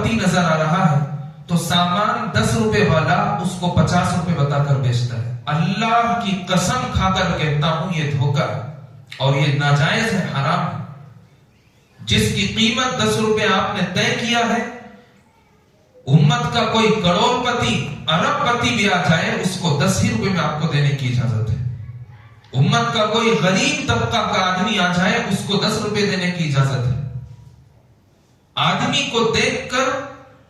پتی نظر آ رہا ہے تو سامان 10 روپے والا اس کو 50 روپے بتا کر بیچتا ہے. اللہ کی قسم کھا کر کہتا ہوں یہ دھوکہ ہے اور یہ ناجائز ہے، حرام ہے. جس کی قیمت 10 روپے آپ نے طے کیا ہے، امت کا کوئی کروڑ پتی ارب پتی بھی آ جائے اس کو 10 ہی روپے میں آپ کو دینے کی اجازت ہے. امت کا کوئی غریب طبقہ کا آدمی آ جائے اس کو 10 روپے دینے کی اجازت ہے. آدمی کو دیکھ کر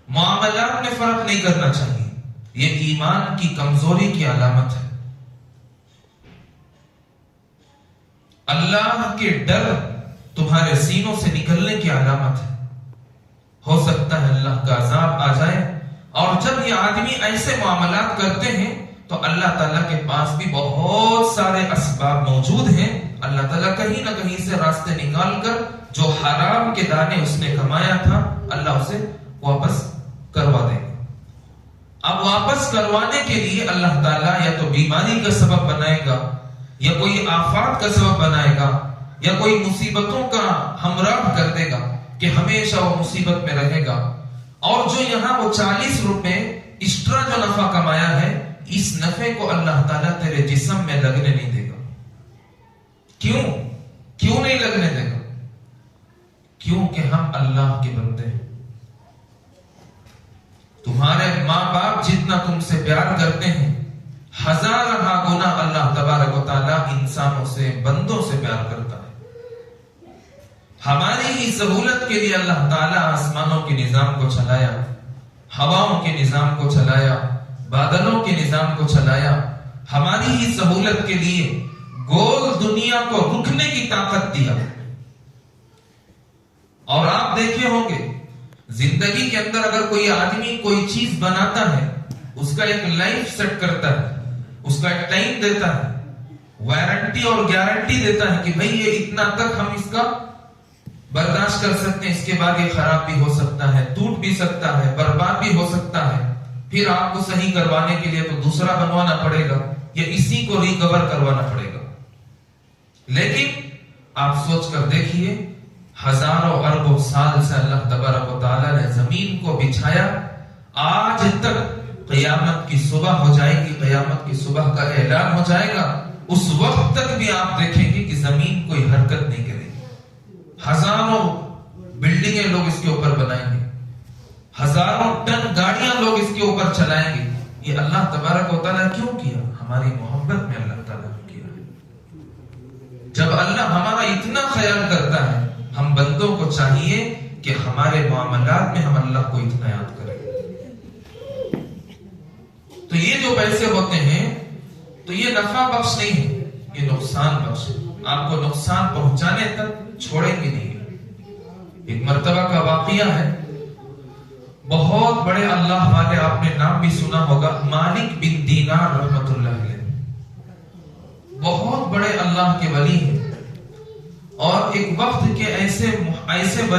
معاملات میں فرق نہیں کرنا چاہیے، یہ ایمان کی کمزوری کی علامت ہے. اللہ کے ڈر تمہارے سینوں سے نکلنے کی علامت ہے. ہو سکتا ہے اللہ کا عذاب آ جائے، اور جب یہ آدمی ایسے معاملات کرتے ہیں تو اللہ تعالیٰ کے پاس بھی بہت سارے اسباب موجود ہیں. اللہ تعالیٰ کہیں نہ کہیں سے راستے نکال کر جو حرام کے دانے اس نے کمایا تھا اللہ اسے واپس کروا دے گا. اب واپس کروانے کے لیے اللہ تعالیٰ یا تو بیماری کا سبب بنائے گا، یا کوئی آفات کا سبب بنائے گا، یا کوئی مصیبتوں کا ہمراہ کر دے گا کہ ہمیشہ وہ مصیبت میں رہے گا. اور جو یہاں وہ 40 روپے ایکسٹرا جو نفع کمایا ہے، اس نفع کو اللہ تعالیٰ تیرے جسم میں لگنے نہیں دے گا. کیوں نہیں لگنے دے گا؟ کیونکہ ہم اللہ کے بندے ہیں. تمہارے ماں باپ جتنا تم سے پیار کرتے ہیں، 1000 گنا اللہ تبارک و تعالیٰ انسانوں سے، بندوں سے پیار کرتا ہے. ہماری ہی سہولت کے لیے اللہ تعالیٰ آسمانوں کے نظام کو چلایا، ہواؤں کے نظام کو چلایا، بادلوں کے نظام کو چلایا. ہماری ہی سہولت کے لیے گول دنیا کو رکنے کی طاقت دیا. اور آپ دیکھے ہوں گے زندگی کے اندر اگر کوئی آدمی کوئی چیز بناتا ہے، اس کا ایک لائف سیٹ کرتا ہے، اس کا ایک ٹائم دیتا ہے، وارنٹی اور گارنٹی دیتا ہے کہ بھئی یہ اتنا تک ہم اس کا برداشت کر سکتے ہیں، اس کے بعد یہ خراب بھی ہو سکتا ہے، ٹوٹ بھی سکتا ہے، برباد بھی ہو سکتا ہے. پھر آپ کو صحیح کروانے کے لیے تو دوسرا بنوانا پڑے گا یا اسی کو ریکور کروانا پڑے گا. لیکن آپ سوچ کر دیکھیے، ہزاروں اربوں سال سے اللہ تبارک و تعالیٰ نے زمین کو بچھایا، آج تک قیامت کی صبح ہو جائے گی، قیامت کی صبح کا اعلان ہو جائے گا، اس وقت تک بھی آپ دیکھیں گے کہ زمین کوئی حرکت نہیں کرے گی. ہزاروں بلڈنگیں لوگ اس کے اوپر بنائیں گے، ہزاروں ٹن گاڑیاں لوگ اس کے اوپر چلائیں گے. یہ اللہ تبارک و تعالیٰ کیوں کیا؟ ہماری محبت میں اللہ تعالیٰ نے کیا. جب اللہ ہمارا اتنا خیال کرتا ہے، ہم بندوں کو چاہیے کہ ہمارے معاملات میں ہم اللہ کو اتنا یاد کریں. تو یہ جو پیسے ہوتے ہیں تو یہ نفع بخش نہیں ہے، یہ نقصان بخش ہے. آپ کو نقصان پہنچانے تک چھوڑیں گے نہیں. ایک مرتبہ کا واقعہ ہے، بہت بڑے اللہ والے، آپ نے نام بھی سنا ہوگا، مالک بن دینار رحمت اللہ علیہ. بہت بڑے اللہ کے ولی ہیں، اور ایک وقت کے ایسے ولی